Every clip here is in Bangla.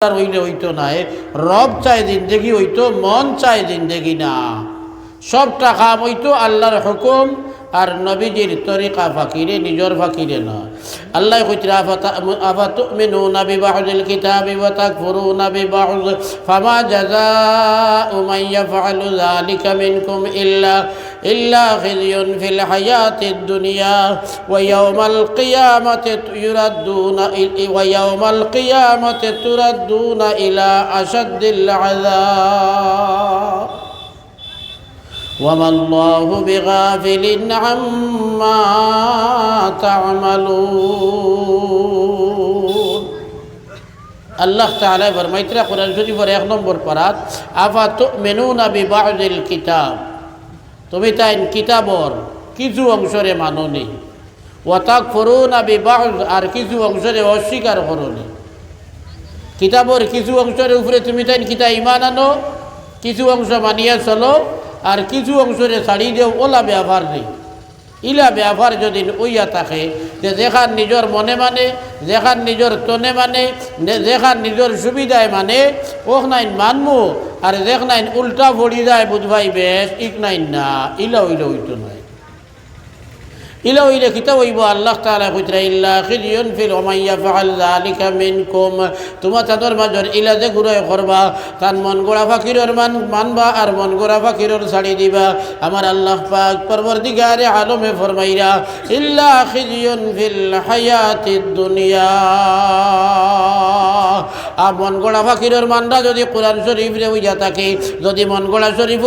হইলে হইতো না, রব চায় জিন্দেগি হইতো, মন চায় জিন্দেগি না। সব টাকা হইতো আল্লাহর হুকুম আর নবীজির তরিকা ফাকিরে, নিজের ফাকিরে না। আল্লাহ কইতরা আফাতুমিনুনা বিবা'দিল কিতাবি ওয়া তাকফুরুনা বিবা'দ ফামা জাযাউ মান ইয়াফআলু যালিকা মিনকুম ইল্লা খিzyun ফিল হায়াতিদ দুনিয়া ওয়া ইয়াওমাল কিয়ামাতি তুরাদ্দুনা ইলা আশাদ্দিল আযাব وما الله بغافل عما تعملون। আল্লাহ তাআলা ফরমাইতরা কোরআন শরীফের 1 নম্বর পারাত, আফাতুমিনুনা বিবা'দিল কিতাব, তুমি তাই কিতাবর কিছু অংশরে মাননি, ওয়া তাকফুরুনা বিবা'দ, আর কিছু অংশরে অস্বীকার করনি। কিতাবর কিছু অংশের উপরে তুমি তাই কিতাব ঈমান আনো, কিছু অংশ মানিয়া চলো, আর কিছু অংশরে ছাড়ি দেও। ওলা ব্যবহার নেই। ইলা ব্যবহার যদি ওইয়া থাকে যে যেখান নিজের মনে মানে, যেখান নিজের তনে মানে, যেখান নিজের সুবিধায় মানে ওক নাইন মানমু, আর যেখ নাইন উল্টা পড়ি যায় বুঝবাই বেশ ইক নাইন না। ইলা হইলে হইতো নাই। ইলা হইলে কিতা হইব? আল্লাহ তাআলা কইতরা ইল্লা খিzyun ফিল ওয়া মান ইয়াফআল যালিকা মিনকুম, তোমার তাদের মাঝর ইলা যে ঘুরায় করবা, তার মন গোড়া ফাকিরের মানবা আর মন গোড়া ফাকিরের ছাড়ি দিবা। আমার আল্লাহ পাক পরবর্তীকারে আলমে ফরমাইরা ইল্লা খিzyun ফিল হায়াতিদ দুনিয়া, আর মন গোড়া ফাকিরের মানরা যদি কোরআন শরীফে হইয়া থাকে, যদি মন গোড়া শরীফ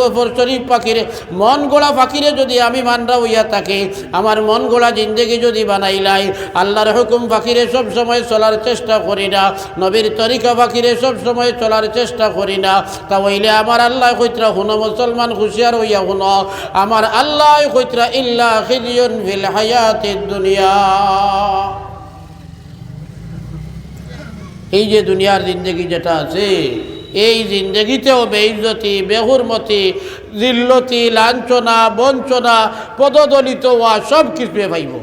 পাখিরে মন গোড়া ফাকিরে যদি আমি মানরা হইয়া থাকে, আমার মন গোড়া জিন্দেগি যদি বানাইলাই, আল্লাহর হুকুম ফাকিরে সব সময় চলার চেষ্টা করি না, নবীর তরিকা ফাকিরে সব সময় চলার চেষ্টা করি না, তা হইলে আমার আল্লাহ কইতরা হুনো মুসলমান হুঁশিয়ার হইয়া হুনো, আমার আল্লাহ কইতরা ইল্লা খিzyun ফিল হায়াতিদ দুনিয়া। এই যে দুনিয়ার জিন্দেগি যেটা আছে, এই জিন্দেগিতেও বেইজ্জতি, বেহুরমতি, জিল্লতি, লাঞ্ছনা, বঞ্চনা, পদদলিত হওয়া সব কিছু পাইব।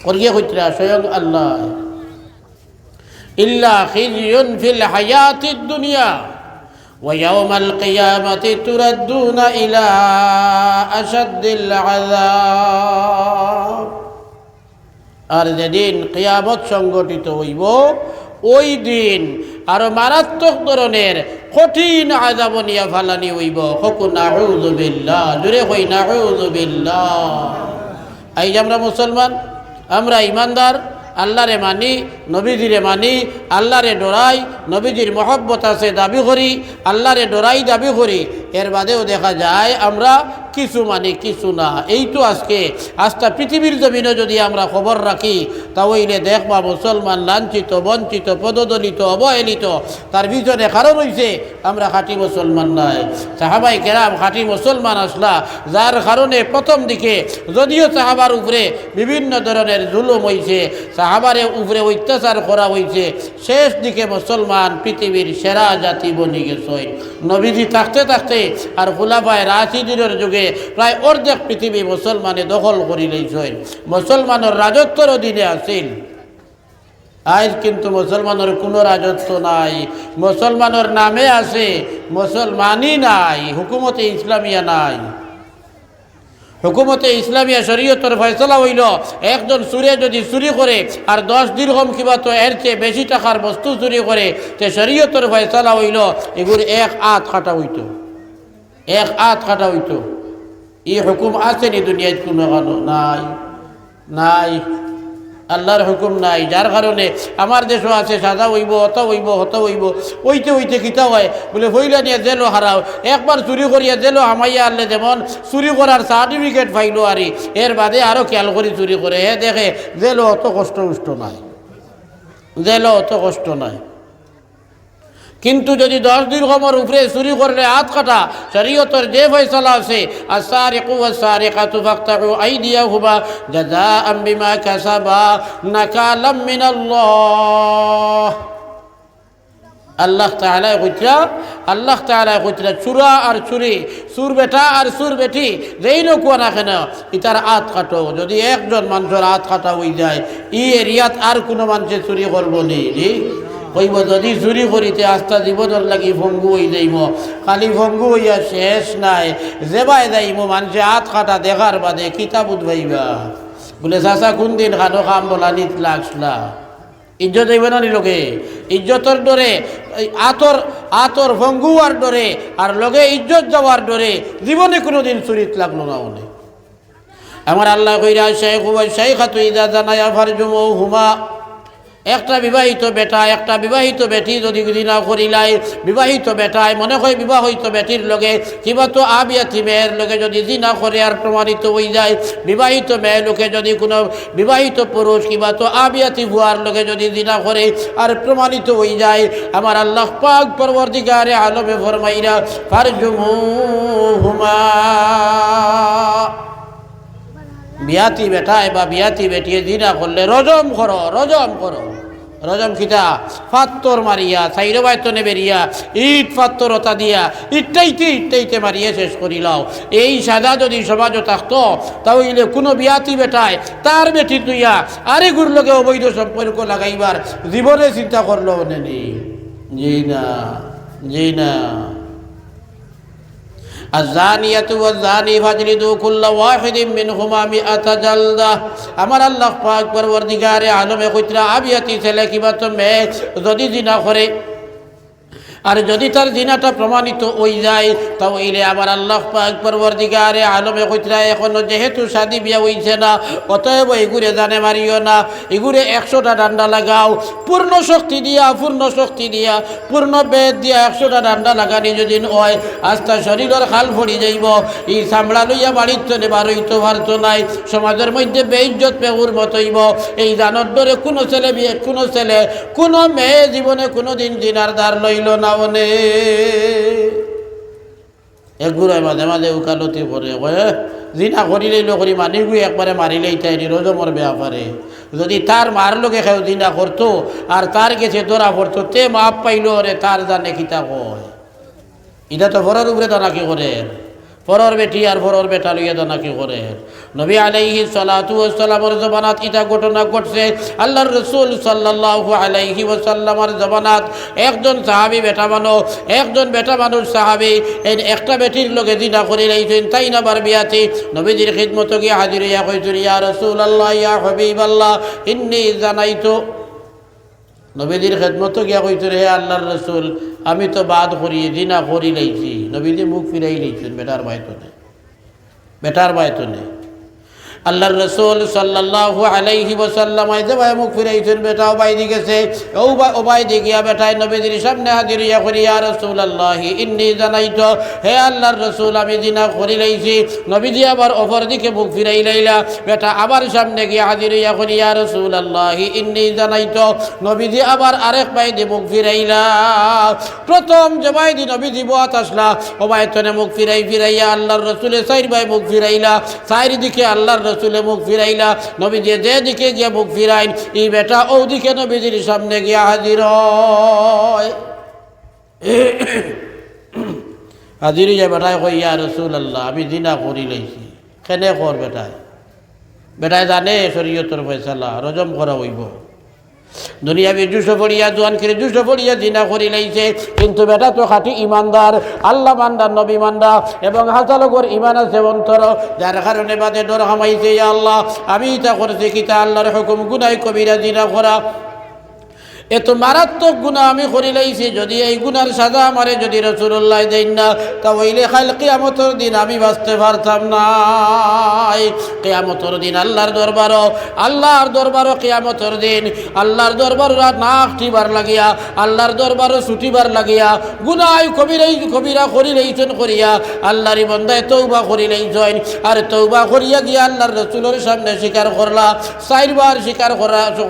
করিয়া কইতরা স্বয়ং আল্লাহ ইল্লা খিzyun ফিল হায়াতিদ দুনিয়া ওয়া ইয়াওমাল কিয়ামাতি তুরাদ্দুনা ইলা আশাদ্দিল আযাব। আর যেদিন কিয়ামত সংগঠিত হইব, ওই দিন আরো মারাত্মক ধরনের কঠিন আযাব নিয়া ফালানি হইব। হকু নাউযু বিল্লাহ, জোরে কই নাউযু বিল্লাহ। এই যে আমরা মুসলমান, আমরা ইমানদার, আল্লাহরে মানি, নবীজিরে মানি, আল্লাহরে ডরাই, নবীজির মহব্বত আছে দাবি করি, আল্লাহরে ডরাই দাবি করি, এর বাদেও দেখা যায় আমরা কিছু মানি কিছু না। এই তো আজকে পৃথিবীর জমিনে যদি আমরা খবর রাখি, তাহলে দেখবা মুসলমান লাঞ্ছিত, বঞ্চিত, পদদলিত, অবহেলিত। তার পিছনে কারণ হইছে আমরা খাঁটি মুসলমান নাই। সাহাবাই কেরাম খাঁটি মুসলমান আসলা, যার কারণে প্রথম দিকে যদিও সাহাবার উপরে বিভিন্ন ধরনের জুলুম হইছে, সাহাবারে উপরে অত্যাচার করা হইছে, শেষ দিকে মুসলমান পৃথিবীর সেরা জাতি বনি গেছে। নবীজি থাকতে থাকতে আর খুলাফায়ে রাশিদিনের যুগে প্রায় অর্ধেক পৃথিবী মুসলমানে দখল করে লইছে। মুসলমানের রাজত্বর অধীনে আছিল। আজ কিন্তু মুসলমানের কোনো রাজত্ব নাই, মুসলমানের নামে আছে, মুসলমানই নাই, হুকুমতে ইসলামিয়া নাই। হুকুমতে ইসলামিয়া শরীয়তের ফয়সালা হইল, একজন চুরে যদি চুরি করে আর 10 দিরহম কিবা তো এর চেয়ে বেশি টাকার বস্তু চুরি করে, তে শরীয়তের ফয়সালা হইল এগুলো 1 হাত কাটা হইতো, 1 হাত কাটা হইতো। এই হুকুম আছে নি দুনিয়ায়? কোনো নাই, নাই, আল্লাহর হুকুম নাই। যার কারণে আমার দেশও আছে সাজা হইব, হত হইব, হত হইব, হইতে হইতে কিতা হয় বলে হইলা নিয়ে জেলও হারাও। একবার চুরি করিয়া জেলও হামাইয়া আনলে যেমন চুরি করার সার্টিফিকেট পাইলো, আর এর বাদে আরও খেয়াল করি চুরি করে, হে দেখে জেলও অত কষ্ট নাই, জেলও অত কষ্ট নাই। কিন্তু যদি 10 দিরহমের উপরে চুরি করলে হাত কাটা, শরীয়তের যে ফয়সালা আছে আস-সারিকু ওয়াস-সারিকাতু ফাকতাউ আইদিয়াহুমা জাযাআম বিমা কাসাবা নাকালাম মিনাল্লাহ। আল্লাহ তাআলা কইতরা চুরা আর চুরি, চুর বেটা আর চুর বেটি যেই নকুয়া না কেন ইতার হাত কাটো। যদি একজন মানুষের হাত কাটা হয়ে যায়, ই এরিয়াত আর কোনো মানুষে চুরি করবো নি? কইব যদি চুরি করিতে আস্থা জীবনের লাগি ভঙ্গু হয়ে যাইব, খালি ভঙ্গু হইয়া শেষ নাই, যেবাই যাইব মানুষে হাত কাটা দেখার বাদে কিতাব উঠবাইবা বলে চাচা কোন দিন খানো খাম বলা নিত লাগলা ইজ্জত হইবে না লোকে ইজ্জতর ডরে আতর ভঙ্গুয়ার ডরে আর লগে ইজ্জত যাওয়ার ডরে জীবনে কোনোদিন চুরিত লাগলো না মনে। আমার আল্লাহ কইরা শেখ শেখাতু ইদা জানায়া ফারজুমুহুমা, একটা বিবাহিত বেটা একটা বিবাহিত বেটি যদি জিনা করিলাই, বিবাহিত বেটায় মনে হয় বিবাহিত বেটির লগে কিবা তো আবিয়াতি মেয়ের লগে যদি জিনা করে আর প্রমাণিত হয়ে যায়, বিবাহিত মেয়ে লোকে যদি কোনো বিবাহিত পুরুষ কিবা তো আবিয়াতি ভুয়ার লগে যদি জিনা করে আর প্রমাণিত হয়ে যায়, আমার আল্লাহ পাক পরবর্তীকারে আলমে ফরমাইরা ফারজুমুহুমা, বিয়াতি বেটায় বা বিয়াতি বেটিয়ে জিনা করলে রজম করো, রজম করো। রজম খিতা ফাত্তর মারিয়া সাইরে বাইতনে বেরিয়া ইট ফাত্তরতা দিয়া ইটটাইতে মারিয়া শেষ করিলাও। এই সাদা যদি সমাজও থাকতো তাহলে কোনো বিয়াতি বেটায় তার বেটি তুইয়া আরে গুর লোকে অবৈধ সম্পর্ক লাগাইবার জীবনে চিন্তা করলো নেনি। জি না, জি না। আযানিয়াতু ওয়াযানি ফাজলিদু কুল্লা ওয়াহিদিন মিনহুমা মিআতা জালদা। আমার আল্লাহ পাক পরবর্তীকারে আলমে কইতরা আবিয়াতি ছেলে কিবা তো মেয়ে যদি জিনা করে আর যদি তার জিনাটা প্রমাণিত হয়ে যায় তাহলে আমার আল্লাহ পাক পরবর্তীকারে আলমে কইতরা এখনো যেহেতু শাদি বিয়া হইছে না, অতএব এগুরে জানে মারিও না, এগুরে 100টা ডান্ডা লাগাও, পূর্ণ শক্তি দিয়া পূর্ণ বেদ দিয়া 100টা ডান্ডা লাগানি যদি হয় আস্তা শরীরের খাল ফড়ি যাইব, এই চামড়া লইয়া বাড়ির তো নেবার হইতে পারতো নাই, সমাজের মধ্যে বেইজ্জত পেগুর মতইব। এই জানোর ধরে কোনো ছেলে কোনো মেয়ে জীবনে কোনো দিন জিনার দ্বার লইল না। একগুড়ায় মাঝে মাঝে উকালতি করে জিনা করিলেই করি মানিগুই একবারে মারিলেই তাই রোজমর বেয়া পারে। যদি তার মার লোকে খেয়ে জিনা করতো আর তার কাছে ধরা পড়তো তে মাপ পাইল রে তার জানে কিতা কয়। এটা তো বড়োর উপরে দানাকি করে, পরর বেটি আর পরর বেটা লইয়া দানাকি করে। নবী আলাইহিস সালাতু ওয়াস সালামের জমানাত এটা ঘটনা ঘটছে। আল্লাহর রাসূল সাল্লাল্লাহু আলাইহি ওয়াসাল্লামের জমানাত একজন বেটা মানুষ সাহাবী একটা বেটির লগে জিনা করে লাইছেন, তাই না বার বিয়াতে নবীজির খিদমতে গিয়ে হাজির হইয়া কইছেন, ইয়া রাসূলুল্লাহ ইয়া হাবিবাল্লাহ ইন্নী জানাইতু। নবীজির খিদমতে গিয়া কইছেন, হে আল্লাহর রাসূল আমি তো বাদ করি জিনা করি লাইছি। নবীজি মুখ ফিরাই লাইছেন বেটার বাইতনে। আল্লাহর রাসূল সাল্লাল্লাহু আলাইহি ওয়াসাল্লাম আইতে ভাই মুখ ফিরাইছেন, বেটাও বাইদি গেছে, ও বাইদি গিয়া বেটায় নবীজির সামনে হাজির হইয়া করি, ইয়া রাসূলুল্লাহ ইন্নী জানাইতু, হে আল্লাহর রাসূল আমি জিনা করি লাইছি। নবীজি আবার অপর দিকে মুখ ফিরাই লাইলা, বেটা আবার সামনে গিয়া হাজির হইয়া করি, ইয়া রাসূলুল্লাহ ইন্নী জানাইতু। নবীজি আবার আরেক বাইদি মুখ ফিরাইলা। প্রথম যে বাইদি নবীজি বয়াত আসলা ও বাইতনে মুখ ফিরাইয়া আল্লাহর রাসূলের চার ভাই মুখ ফিরাইলা, চারি দিকে আল্লাহর রাসূলে মুখ ফিরাইলা। নবীজি যে দিকে গিয়া মুখ ফিরাইন এই বেটা ও দিকে নবীজির সামনে গিয়া হাজির হয়। হাজির হইয়া বেটায় কই, ইয়া রাসূলুল্লাহ আমি জিনা করি লাইছি। কেনে কর বেটায় জানে শরীয়তের ফয়সালা রজম করা হইব। দুনিয়াবি জুসো পড়িয়া জোয়ান করে জুসো পড়িয়া জিনা করি লাইছে, কিন্তু বেটা তো খাঁটি ইমানদার, আল্লাহ মান্দার নবী মান্দা এবং হাজারগর ইমান আছে অন্তর, যার কারণে বাদে ডর হামাইছে, ইয়া আল্লাহ আমি ইতা করছি কিতা আল্লাহর হুকুম গুনাহ কবিরা জিনা করা, এত মারাত্মক গুনাহ আমি করি লাইছি। যদি এই গুনার সাজা আমারে যদি রাসূলুল্লাহ দেন না তাহলে কাল কিয়ামতের দিন আমি বাঁচতে পারতাম না। কিয়ামতের দিন আল্লাহর দরবারও কিয়ামতের দিন আল্লাহর দরবার নাক টিবার লাগিয়া আল্লাহর দরবারও ছুটিবার লাগিয়া গুনাহ কবিরা করি লাইছেন করিয়া আল্লাহরই বান্দায় তওবা করি লাইছেন, আর তওবা করিয়া গিয়া আল্লাহর রাসূলের সামনে স্বীকার করলা। চারবার স্বীকার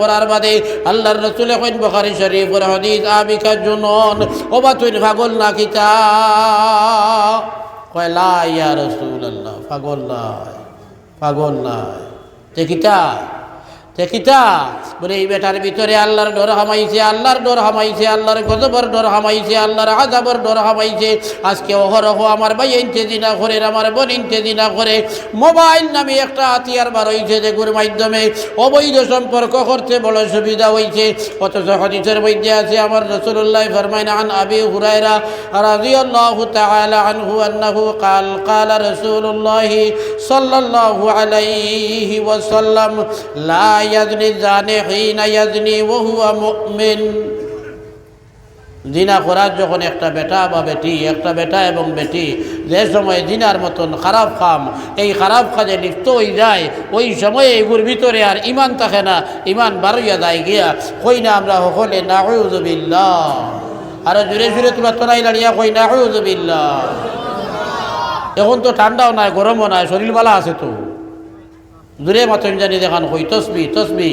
করার বাদে আল্লাহর রাসূলে কইন বুখারী শরীফের হাদিস, আবিকা জুনুন ওবা তুই পাগল না কিতা? কয় লা ইয়া রাসূলুল্লাহ পাগল নাই তে কিতা? কিতা বলে এই বেটার ভিতরে আল্লাহর ডর হামাইছে, আল্লাহর ডর হামাইছে, আল্লাহর গজবর ডর হামাইছে, আল্লাহর আযাবর ডর হামাইছে। আজকে অহরহ আমার ভাই ইন্তেজিনা করে, আমার বোন ইন্তেজিনা করে। মোবাইল নামে একটা হাতিয়ার বার হয়েছে, যেগুলোর মাধ্যমে অবৈধ সম্পর্ক করতে বড় সুবিধা হয়েছে। অথচ হাদিসের মধ্যে আছে আমার রাসূলুল্লাহ ফরমায়েন আন আবি হুরায়রা রাদিয়াল্লাহু তাআলা আনহু আন্নাহু قال قال رسول الله صلى الله عليه وسلم لا يزني الزاني حين يزني وهو مؤمن। জিনা করার যখন একটা বেটা বা বেটি, একটা বেটা এবং বেটি যে সময় জিনার মতন খারাপ কাম, এই খারাপ কাজে লিপ্ত হয়ে যায়, ওই সময়ে এগুলোর ভিতরে আর ইমান থাকে না, ইমান বাড়িয়া যায় গিয়া। কই না আমরা সকলে নাউযু বিল্লাহ, আর জোরে জোরে তোমরা তোরাই লাড়িয়া কই নাউযু বিল্লাহ। এখন তো ঠান্ডাও নাই, গরমও নাই, শরীর বালা আছে তো, জোরে মাতন জানি দেখান কই তসবি তসবি।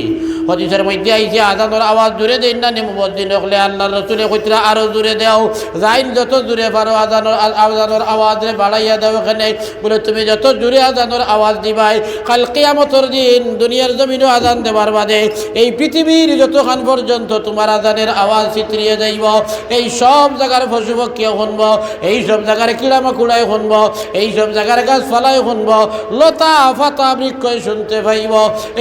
হদিসের মধ্যে আইছে আজানের আওয়াজ জোরে দেন না নিমুদ্দিন হলে আল্লাহ রসুলে কইতরা আরো জোরে দাও, যাইন যত জোরে পারো আজানের আওয়াজে বাড়াইয়া দাও। এখানে বলে তুমি যত জোরে আজানের আওয়াজ দিবাই, কাল কিয়ামতের দিন দুনিয়ার জমিনও আজান দেবার বাদে এই পৃথিবীর যতক্ষণ পর্যন্ত তোমার আজানের আওয়াজ চিত্রিয়ে যাইব, এই সব জায়গার পশু পক্ষীও শুনব, এই সব জায়গার কিড়ামাকুড়াই শুনব, এই সব জায়গার গাছপালাই শুনব, লতা ফাতা বৃক্ষই শুনতে পাইব।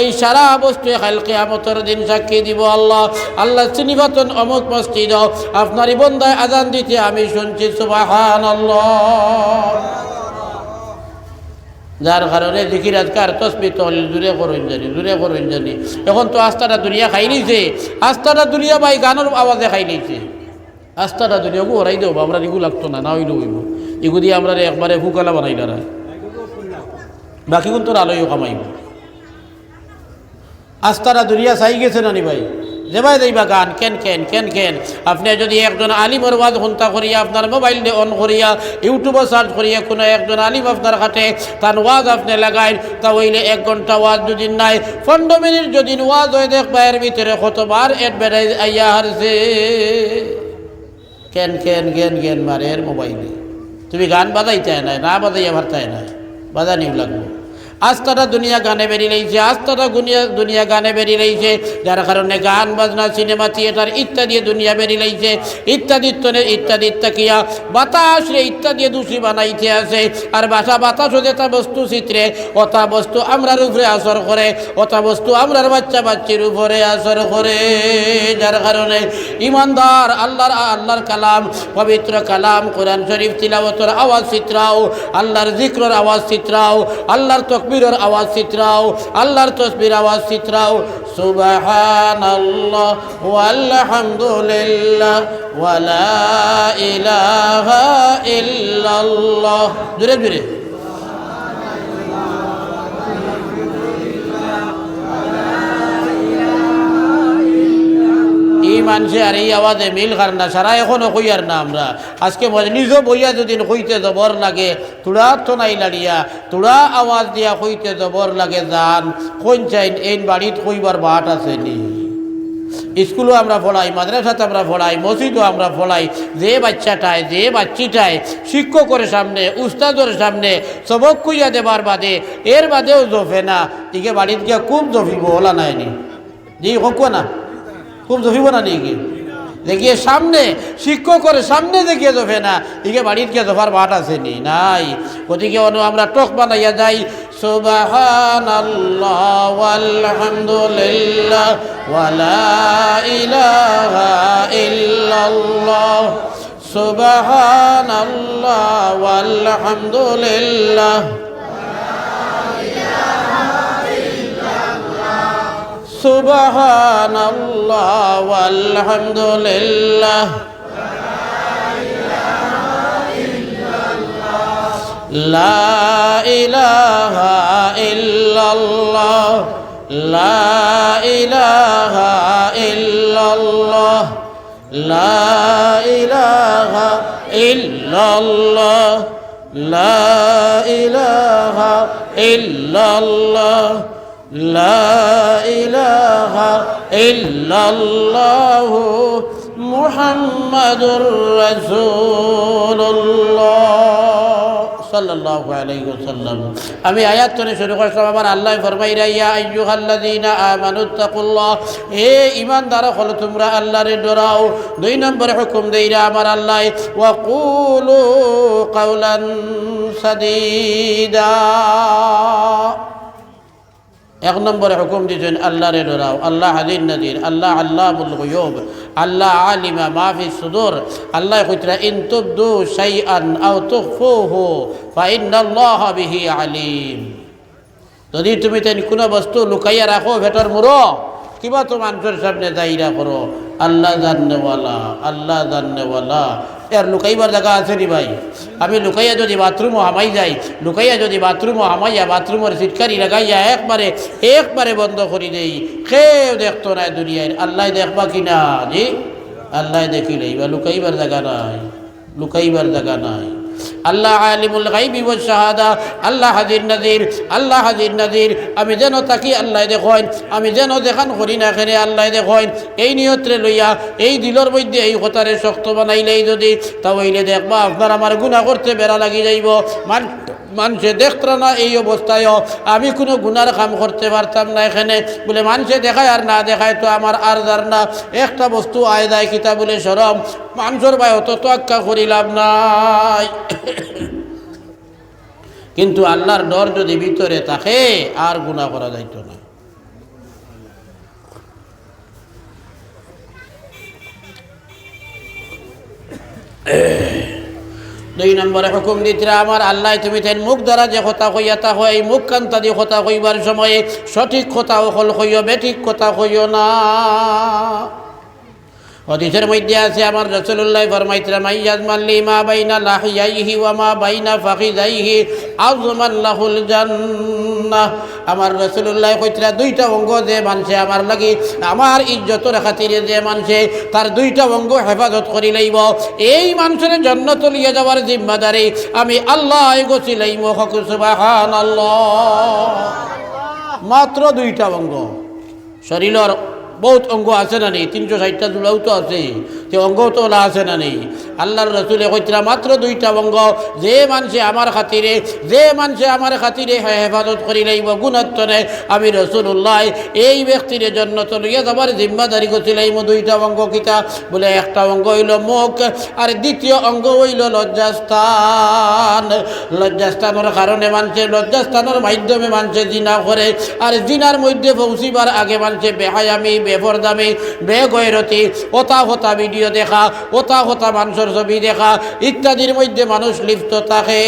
এই সারা বস্তু কাল কিয়ামতের দিন সাক্ষী দিব আল্লাহ। আল্লাহ চিনিবাতন অমুক মসজিদ আপনারই বন্দায় আজান দিতে আমি শুনছি, সুবহানাল্লাহ। যার কারণে জিকির আজকার তসবি তহলিল দূরে করুন জানি, দূরে করুন জানি। এখন তো আস্তাটা দুনিয়া খাই নিছে, আস্তাটা দুনিয়া ভাই গানের আওয়াজে খাই নিছে। আস্তাটা দুনিয়া গো ওরাই দেবো, আমরা এগু লাগতো না, না হইলে হইব এগু দিয়ে আমরা একবারে ফুকালা বানাই না, বাকি কোন তোর আলোয় কামাইব। আস্তারা দুনিয়া চাই গেছে নানি ভাই, যে ভাই যাইবা গান কেন কেন কেন কেন। আপনি যদি একজন আলিমর ওয়াজ ঘন্টা করিয়া আপনার মোবাইল দিয়ে অন করিয়া ইউটিউবে সার্চ করিয়া কোনো একজন আলিম আপনার হাতে তার ওয়াজ আপনি লাগাই, তা হইলে 1 ঘন্টা ওয়াজ যদি নাই 15 মিনিট যদি ওয়াজ হয় দেখবা এর ভিতরে কতবার অ্যাডভার্টাইজ আইয়া হারছে। কেন কেন জ্ঞান জ্ঞান মারে এর মোবাইলে। তুমি গান বাজাইতে নাই, না বাজাইয়া ভারতায় নাই, বাজানিও লাগবো। আস্তাটা দুনিয়া গানে বেরিয়ে রয়েছে, আস্তাটা দুনিয়া গানে বেরিয়ে রয়েছে, যার কারণে গান বাজনা সিনেমা থিয়েটার ইত্যাদি দুনিয়া বেরিয়ে রয়েছে। ইত্যাদি ইত্যাদি তাকিয়া বাতাস রে ইত্যাদি দূষি বানাইতে আছে। আর বাতাস হতে তা বস্তু চিত্রে অতা বস্তু আমরার উপরে আসর করে, অতা বস্তু আমরার বাচ্চা বাচ্চির উপরে আসর করে। যার কারণে ইমানদার আল্লাহর কালাম, পবিত্র কালাম কোরআন শরীফ তিলাওয়াতের আওয়াজ চিত্রাও, আল্লাহর জিক্রর আওয়াজ চিত্রাও, আল্লাহর তকবীরের আওয়াজ চিত্রাও, আল্লাহর তসবির আওয়াজ চিত্রাও। সুবহানাল্লাহ ওয়ালহামদুলিল্লাহ ওয়ালা ইলাহা ইল্লাল্লাহ। জোরে জোরে এই মানুষে আর এই আওয়াজে মিল কার না, সারা এখনো কইয়ার না। আমরা আজকে নিজেও বইয়া যদি কইতে জবর লাগে, তোরা তো নাই লাড়িয়া তোরা আওয়াজ দিয়া কইতে জবর লাগে জান কোন চাইন এই বাড়িত কইবার বাট আছে নি। স্কুলও আমরা পড়াই, মাদ্রাসাতে আমরা পড়াই, মসজিদও আমরা পড়াই। যে বাচ্চাটায় যে বাচ্চিটায় শিক্ষকের সামনে উস্তাদের সামনে সবক কইয়া দেবার বাদে এর বাদেও জফে না, ইকে বাড়িত গিয়া খুব জফিব ওলা নাইনি জি হোক না, খুব জফিব না নিয়ে দেখিয়ে সামনে শিক্ষকের সামনে দেখিয়ে জফে না, ইকে বাড়ির গিয়ে জফার বাট আছে নি নাই। গতিকে আমরা টক বানাইয়া যাই সুবহানাল্লাহ ওয়ালহামদুলিল্লাহ ওয়ালা ইলাহা ইল্লাল্লাহ। সুবহানাল্লাহ ওয়ালহামদুলিল্লাহ সুবহানাল্লাহ ওয়ালহামদুলিল্লাহ লা ইলাহা ইল্লাল্লাহ লা ইলাহা ইল্লাল্লাহ লা ইলাহা ইল্লাল্লাহ লা ইলাহা ইল্লাল্লাহ লা ইলাহা ইল্লাল্লাহ মুহাম্মাদুর রাসূলুল্লাহ। সাল্লাল্লাহু আলাইহি ওয়াসাল্লাম। আমি আয়াত তনে শুরু করলাম, আমার আল্লাহ ফরমাইরা ইয়া আইয়ুহাল্লাযীনা আমানুত্তাকুল্লাহ, হে ঈমানদার হলো তোমরা আল্লাহরে ডরাও। 2 নম্বরে হুকুম দেইরা আমার আল্লাহ, ওয়া কুলু কাওলান সাদীদা। 1 নম্বরে হুকুম দিয়েছেন আল্লাহরে ডরাও। আল্লাহ হাদির নাদির, আল্লাহ আল্লামুল গুয়ুব, আল্লাহ আলিমা মা ফিস সুদূর। আল্লাহ কইতরা ইন তুবদু শাইআন আও তুখফুহু ফাইন্নাল্লাহা বিহি আলিম। যদি তুমি তেন কোনো বস্তু লুকাইয়া রাখো ভেতর মুরো, কিবা তো মানুষের সামনে দায়রা করো, আল্লাহ জান্নেওয়ালা, আল্লাহ জান্নেওয়ালা। এর লুকাইবার জায়গা আছে নি ভাই? আমি লুকাইয়া যদি বাথরুমও হামাই যাই, লুকাইয়া যদি বাথরুমও হামাইয়া বাথরুমের সিটকারি লাগাইয়া একবারে বন্ধ করি দেই, কেউ দেখতো না দুনিয়ায়, আল্লাহ দেখবা কিনা? জি, আল্লাহ দেখিলেই বা লুকাইবার জায়গা নাই, লুকাইবার জায়গা নাই। আল্লাহ আলিমুল গায়বি ওয়াশ শাহাদা, আল্লাহ হাজির নাজির, আল্লাহ হাজির নাজির। আমি যেন তাকি আল্লাহ দেখেন, আমি যেন দেখান করি না এখানে আল্লাহ দেখেন। এই নিয়ত্রে লইয়া এই দিলর মধ্যে এই কথারে শক্ত বানাইলেই যদি, তাহলে দেখবা আপনার আমার গুনাহ করতে বেড়া লাগি যাইব। মানুষে দেখতো না এই অবস্থায় আমি কোনো গুনার কাম করতে পারতাম না এখানে। বলে মানুষে দেখায় আর না দেখায় তো আমার আর যার না। একটা বস্তু আয় দেয় কিতা বলে শরম, মানুষের ভাই অত তো আক্কা করিলাম নাই। কিন্তু আল্লাহর ডর যদি ভিতরে থাকে আর গুনাহ করা যাইত না। দুই নম্বরে হুকুম দিতরা আমার আল্লাহ, তুমি তেন মুখ দ্বারা যে কথা কইয়া তা হয়, এই মুখ কান্তা দিয়ে কথা কইবার সময়ে সঠিক কথা অকল কইও, বেঠিক কথা কইও না। হাদিসের মধ্যে আছে আমার রাসূলুল্লাহ ফরমাইতরা, মাইয়াজমান লিমা বাইনা লাহিয়াইহি ওয়া মা বাইনা ফাখিযাইহি আযমান লাহুল জান্নাহ। আমার রাসূলুল্লাহ কইতরা, 2টা অঙ্গ যে মানছে আমার লাগি, আমার ইজ্জতের খাতিরে যে মানছে, তার 2টা অঙ্গ হেফাজত করি লইব, এই মানুষের জান্নাত লিয়ে যাওয়ার জিম্মাদারি আমি আল্লাহ গছিলাইম। সুবহানাল্লাহ। মাত্র 2টা অঙ্গ। শরীরের বহুত অঙ্গ আছে না নেই? 360টা জুড়াও তো আছে, সে অঙ্গ তো ওলা আছে না নেই? আল্লাহর রাসূলে কইতরা মাত্র 2টা অঙ্গ যে মানুষে আমার খাতিরে, যে মানুষে আমার খাতিরে হেফাজত করি লাইব গুণাত্তনে, আমি রাসূলুল্লাহ এই ব্যক্তির জন্য তো লইয়া যাবার জিম্মাদারি করছিলাম। 2টা অঙ্গ কিতা বলে? একটা অঙ্গ হইল মুখ, আর দ্বিতীয় অঙ্গ হইল লজ্জাস্থান। লজ্জাস্থানের কারণে মানুষে, লজ্জাস্থানের মাধ্যমে মানুষে জিনা করে, আর জিনার মধ্যে পৌঁছিবার আগে মানুষে বেহায়ামি, বেপরদামি, বেগৈরতি, ওতা হতা ভিডিও দেখা, ওতা হতা মানুষের ছবি দেখা ইত্যাদির মধ্যে মানুষ লিপ্ত থাকে।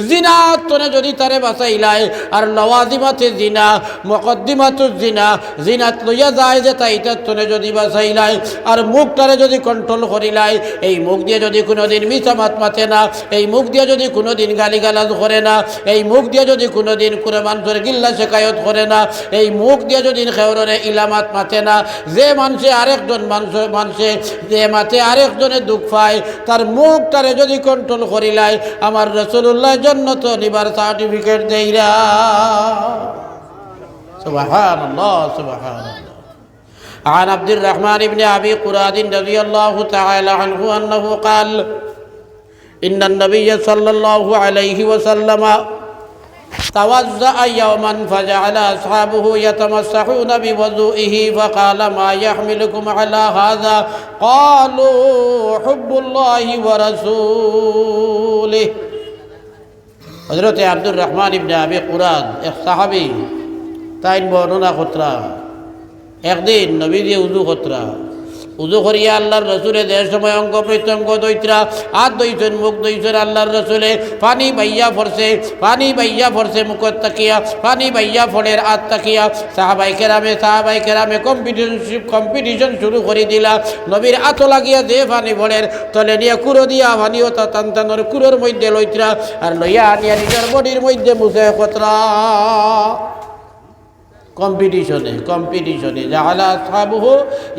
জিনাত তনে যদি তারে বাঁচাইলাই, আর লওয়াজিমাতে জিনা, মুকদ্দিমাতু জিনা, জিনাত লইয়া যায় যে তাইটার তনে যদি বাঁচাইলাই, আর মুখটারে যদি কন্ট্রোল করিলাই, এই মুখ দিয়ে যদি কোনোদিন মিছা মাত মাতে না, এই মুখ দিয়ে যদি কোনোদিন গালিগালাজ করে না, এই মুখ দিয়ে যদি কোনোদিন কোনো মানুষের গিল্লা শেখায়ত করে না, এই মুখ দিয়ে যদি খেউরে ইলামাত মাতে না, যে মানুষে আরেকজন মানুষে যে মাতে আরেকজনের দুঃখ পায়, তার মুখটারে যদি কন্ট্রোল করিলাই, আমার রাসূলুল্লাহ জান্নাত নিবার সার্টিফিকেট দেইরা। সুবহানাল্লাহ, সুবহানাল্লাহ। عن عبد الرحمن بن أبي قراد رضي الله تعالى عنه أنه قال إن النبي صلى الله عليه وسلم توضأ يوما فجعل أصحابه يتمسحون بوضوئه فقال ما يحملكم على هذا؟ قالوا حب الله ورسوله। হযরত আব্দুর রহমান ইবনে আবি কুরাদ এক সাহাবী, তাইন বর্ণনা কতরা, একদিন নবীজি উযু কতরা, উযু করিয়া আল্লাহর রসুলে দেড় সময় অঙ্গ প্রত্যঙ্গ দৈত্রা, হাত দইছেন, মুখ দইছেন, আল্লাহর রসুলে পানি বাইয়া পড়ছে, পানি বাইয়া পড়ছে মুখত তাকিয়া, পানি বাইয়া ফলের হাত তাকিয়া। সাহাবাই কেরামে কম্পিটিশন শুরু করে দিলা। নবীর আতো লাগিয়া যে পানি ফলের তলে নিয়ে কুড়ো দিয়া পানিও তা টানটানোর কুড়োর মধ্যে লইত্রা, আর লইয়া আনিয়া নিজের বডির মধ্যে মুছে কতরা। কম্পিটিশনে জাআলা আসহাবুহু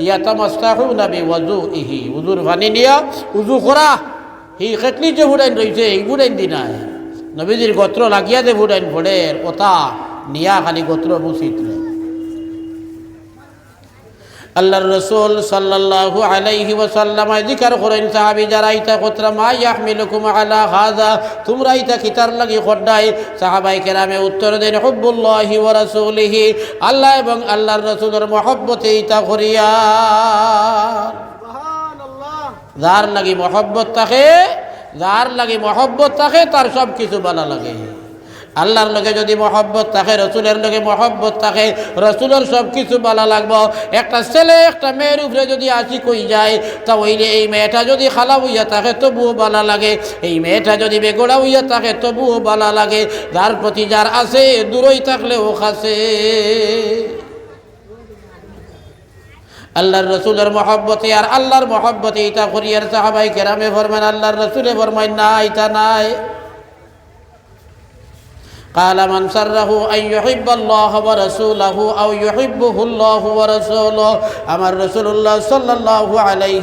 ইয়াতামাসসাহুনা বিওযুইহি, উযুর পানি নিয়া উযু করা, হি খেতলি যে ফুটাইন রইছে এই ফুটাইন দিনায় নবীজির গোত্র লাগিয়া দে ফুটাইন ফোড়ের ওতা নিয়া খালি গোত্র মুছিত। আল্লাহর রাসূল সাল্লাল্লাহু আলাইহি ওয়াসাল্লাম জিকির করেন সাহাবী যারা ইতা কতরা মা ইয়াহমিলুকুম আলা হাযা, তোমরা ইতা কিতার লাগি খড়াই? সাহাবায়ে কেরামে উত্তর দেন হুব্বুল্লাহি ওয়া রাসূলিহি, আল্লাহ এবং আল্লাহর রাসূলের মহব্বতে ইতা করিয়া। সুবহানাল্লাহ। যার লাগি মহব্বত থাকে, যার লাগি মহব্বত থাকে তার সব কিছু ভালো লাগে। আল্লাহর লগে যদি মহব্বত থাকে, রসুলের লগে মহব্বত থাকে, রসুলের সব কিছু ভালো লাগবো। একটা ছেলে একটা মেয়ের উপরে যদি আশিক হয়ে যায়, তা হইলে এই মেয়েটা যদি খালা হইয়া থাকে তবুও ভালো লাগে, এই মেয়েটা যদি বেগোড়া হইয়া থাকে তবুও ভালো লাগে। যার প্রতি যার আছে দূরই থাকলেও খাসে। আল্লাহর রসুলের মহব্বতে আর আল্লাহর মহব্বতে ইতা করিয়ার সাহাবায়ে কেরামে ফরমান, আল্লাহর রসুলে ফরমান না, ইতা নাই। قال من سره أن يحب الله ورسوله أو يحبه الله ورسوله, আমার রাসূলুল্লাহ সাল্লাল্লাহু আলাইহি